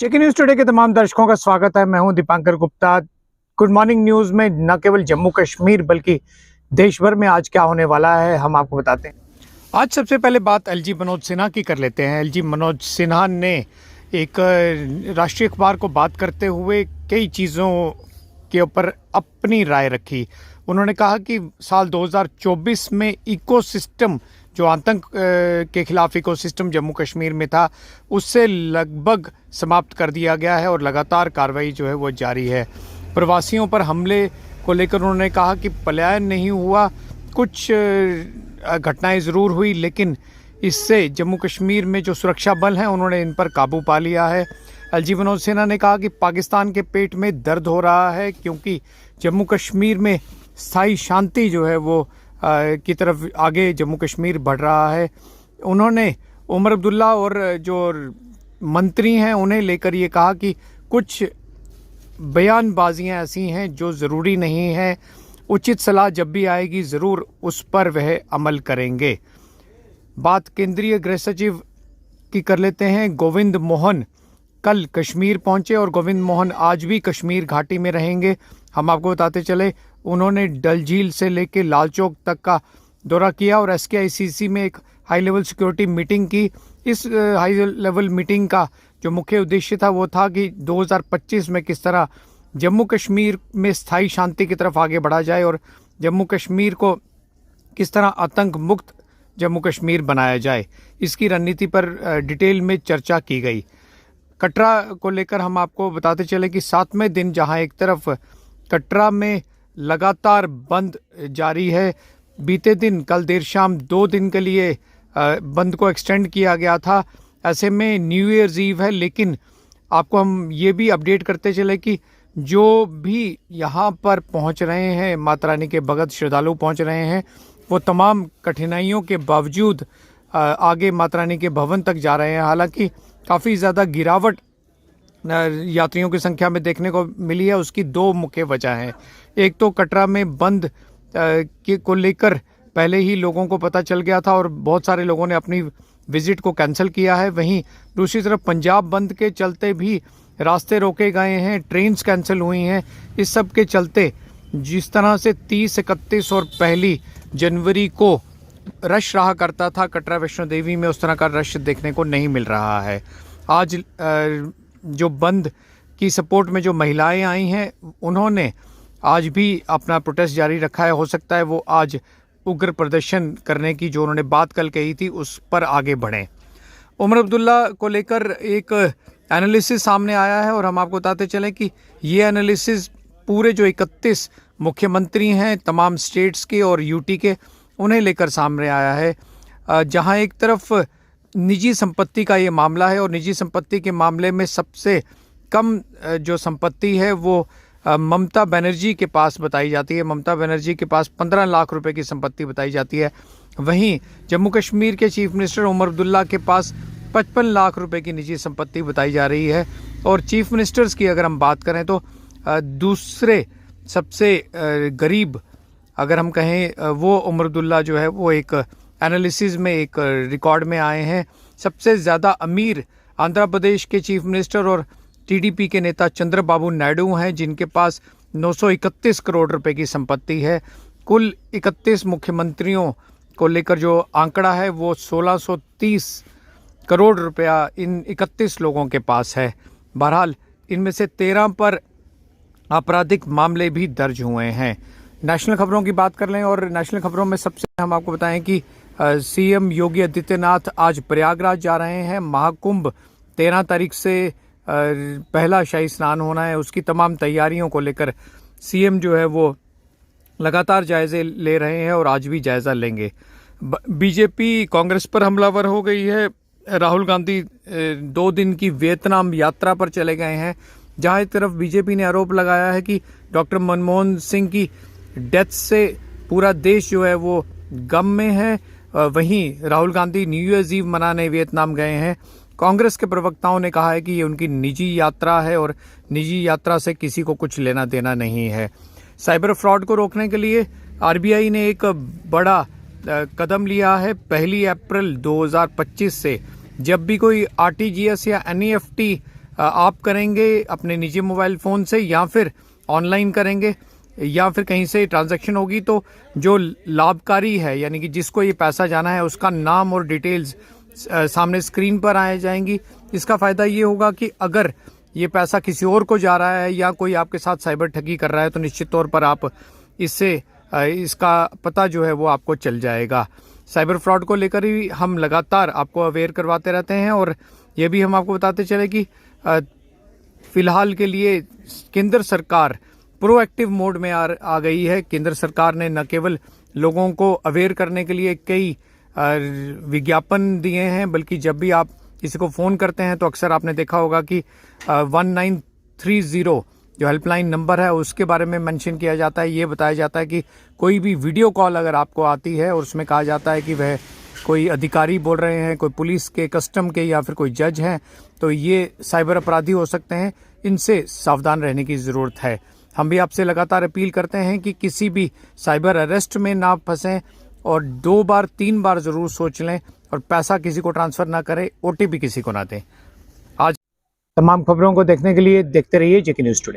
Check news today के तमाम दर्शकों का स्वागत है। मैं हूं Dipankar Gupta. Good morning news में न केवल जम्मू कश्मीर बल्कि देश भर में आज क्या होने वाला है हम आपको बताते हैं। आज सबसे पहले बात एलजी मनोज सिन्हा की कर लेते हैं। एलजी मनोज सिन्हा ने एक राष्ट्रीय अखबार को बात करते हुए कई चीज़ों के ऊपर अपनी राय रखी। उन्होंने कहा कि साल 2024 में इकोसिस्टम जो आतंक के खिलाफ इकोसिस्टम जम्मू कश्मीर में था उससे लगभग समाप्त कर दिया गया है और लगातार कार्रवाई जो है वो जारी है। प्रवासियों पर हमले को लेकर उन्होंने कहा कि पलायन नहीं हुआ, कुछ घटनाएं ज़रूर हुई, लेकिन इससे जम्मू कश्मीर में जो सुरक्षा बल हैं उन्होंने इन पर काबू पा लिया है। एलजी मनोज सिन्हा ने कहा कि पाकिस्तान के पेट में दर्द हो रहा है क्योंकि जम्मू कश्मीर में स्थायी शांति जो है वो की तरफ आगे जम्मू कश्मीर बढ़ रहा है। उन्होंने उमर अब्दुल्ला और जो मंत्री हैं उन्हें लेकर ये कहा कि कुछ बयानबाजियां ऐसी हैं जो ज़रूरी नहीं है, उचित सलाह जब भी आएगी ज़रूर उस पर वह अमल करेंगे। बात केंद्रीय गृह सचिव की कर लेते हैं। गोविंद मोहन कल कश्मीर पहुंचे और गोविंद मोहन आज भी कश्मीर घाटी में रहेंगे। हम आपको बताते चले उन्होंने डल झील से लेकर लाल चौक तक का दौरा किया और SKICC में एक हाई लेवल सिक्योरिटी मीटिंग की। इस हाई लेवल मीटिंग का जो मुख्य उद्देश्य था वो था कि 2025 में किस तरह जम्मू कश्मीर में स्थायी शांति की तरफ आगे बढ़ा जाए और जम्मू कश्मीर को किस तरह आतंक मुक्त जम्मू कश्मीर बनाया जाए, इसकी रणनीति पर डिटेल में चर्चा की गई। कटरा को लेकर हम आपको बताते चले कि 7वें दिन जहां एक तरफ कटरा में लगातार बंद जारी है, बीते दिन कल देर शाम 2 दिन के लिए बंद को एक्सटेंड किया गया था। ऐसे में न्यू ईयर्स ईव है, लेकिन आपको हम ये भी अपडेट करते चले कि जो भी यहाँ पर पहुँच रहे हैं, माता रानी के भगत श्रद्धालु पहुँच रहे हैं, वो तमाम कठिनाइयों के बावजूद आगे माता रानी के भवन तक जा रहे हैं। हालांकि काफ़ी ज़्यादा गिरावट यात्रियों की संख्या में देखने को मिली है। उसकी 2 मुख्य वजह हैं। एक तो कटरा में बंद के को लेकर पहले ही लोगों को पता चल गया था और बहुत सारे लोगों ने अपनी विजिट को कैंसिल किया है। वहीं दूसरी तरफ पंजाब बंद के चलते भी रास्ते रोके गए हैं, ट्रेन्स कैंसिल हुई हैं। इस सब के चलते जिस तरह से 30, 31 और 1 जनवरी को रश रहा करता था कटरा वैष्णो देवी में, उस तरह का रश देखने को नहीं मिल रहा है। आज जो बंद की सपोर्ट में जो महिलाएं आई हैं उन्होंने आज भी अपना प्रोटेस्ट जारी रखा है। हो सकता है वो आज उग्र प्रदर्शन करने की जो उन्होंने बात कल कही थी उस पर आगे बढ़ें। उमर अब्दुल्ला को लेकर एक एनालिसिस सामने आया है और हम आपको बताते चलें कि ये एनालिसिस पूरे जो 31 मुख्यमंत्री हैं तमाम स्टेट्स के और यूटी के, उन्हें लेकर सामने आया है। जहां एक तरफ निजी संपत्ति का ये मामला है और निजी संपत्ति के मामले में सबसे कम जो संपत्ति है वो ममता बनर्जी के पास बताई जाती है। ममता बनर्जी के पास 15 लाख रुपए की संपत्ति बताई जाती है। वहीं जम्मू कश्मीर के चीफ मिनिस्टर उमर अब्दुल्ला के पास 55 लाख रुपए की निजी संपत्ति बताई जा रही है। और चीफ मिनिस्टर्स की अगर हम बात करें तो दूसरे सबसे गरीब अगर हम कहें वो उमर अब्दुल्ला जो है वो एक एनालिसिस में एक रिकॉर्ड में आए हैं। सबसे ज़्यादा अमीर आंध्र प्रदेश के चीफ मिनिस्टर और TDP के नेता चंद्रबाबू नायडू हैं, जिनके पास 931 करोड़ रुपए की संपत्ति है। कुल 31 मुख्यमंत्रियों को लेकर जो आंकड़ा है वो 1630 करोड़ रुपया इन 31 लोगों के पास है। बहरहाल इनमें से 13 पर आपराधिक मामले भी दर्ज हुए हैं। नेशनल खबरों की बात कर लें और नेशनल खबरों में सबसे हम आपको बताएं कि CM योगी आदित्यनाथ आज प्रयागराज जा रहे हैं। महाकुंभ 13 तारीख से पहला शाही स्नान होना है, उसकी तमाम तैयारियों को लेकर CM जो है वो लगातार जायजे ले रहे हैं और आज भी जायजा लेंगे। बीजेपी कांग्रेस पर हमलावर हो गई है। राहुल गांधी 2 दिन की वियतनाम यात्रा पर चले गए हैं, जहां एक तरफ बीजेपी ने आरोप लगाया है कि डॉक्टर मनमोहन सिंह की डेथ से पूरा देश जो है वो गम में है। वहीं Rahul Gandhi new year's eve मनाने वियतनाम गए हैं। कांग्रेस के प्रवक्ताओं ने कहा है कि ये उनकी निजी यात्रा है और निजी यात्रा से किसी को कुछ लेना देना नहीं है। साइबर फ्रॉड को रोकने के लिए RBI ने एक बड़ा कदम लिया है। 1 अप्रैल 2025 से जब भी कोई RTGS या NEFT आप करेंगे अपने निजी मोबाइल फ़ोन से या फिर ऑनलाइन करेंगे या फिर कहीं से ट्रांजैक्शन होगी, तो जो लाभकारी है यानी कि जिसको ये पैसा जाना है उसका नाम और डिटेल्स सामने स्क्रीन पर आ जाएंगी। इसका फ़ायदा ये होगा कि अगर ये पैसा किसी और को जा रहा है या कोई आपके साथ साइबर ठगी कर रहा है तो निश्चित तौर पर आप इससे इसका पता जो है वो आपको चल जाएगा। साइबर फ्रॉड को लेकर ही हम लगातार आपको अवेयर करवाते रहते हैं और ये भी हम आपको बताते चले कि फिलहाल के लिए केंद्र सरकार प्रोएक्टिव मोड में आ गई है। केंद्र सरकार ने न केवल लोगों को अवेयर करने के लिए कई विज्ञापन दिए हैं, बल्कि जब भी आप किसी को फ़ोन करते हैं तो अक्सर आपने देखा होगा कि 1930 जो हेल्पलाइन नंबर है उसके बारे में मेंशन किया जाता है। ये बताया जाता है कि कोई भी वीडियो कॉल अगर आपको आती है और उसमें कहा जाता है कि वह कोई अधिकारी बोल रहे हैं, कोई पुलिस के, कस्टम के या फिर कोई जज हैं, तो ये साइबर अपराधी हो सकते हैं। इनसे सावधान रहने की ज़रूरत है। हम भी आपसे लगातार अपील करते हैं कि किसी भी साइबर अरेस्ट में ना फंसें और 2 बार 3 बार ज़रूर सोच लें और पैसा किसी को ट्रांसफ़र ना करें, OTP किसी को ना दें। आज तमाम खबरों को देखने के लिए देखते रहिए जेके न्यूज़ टुडे।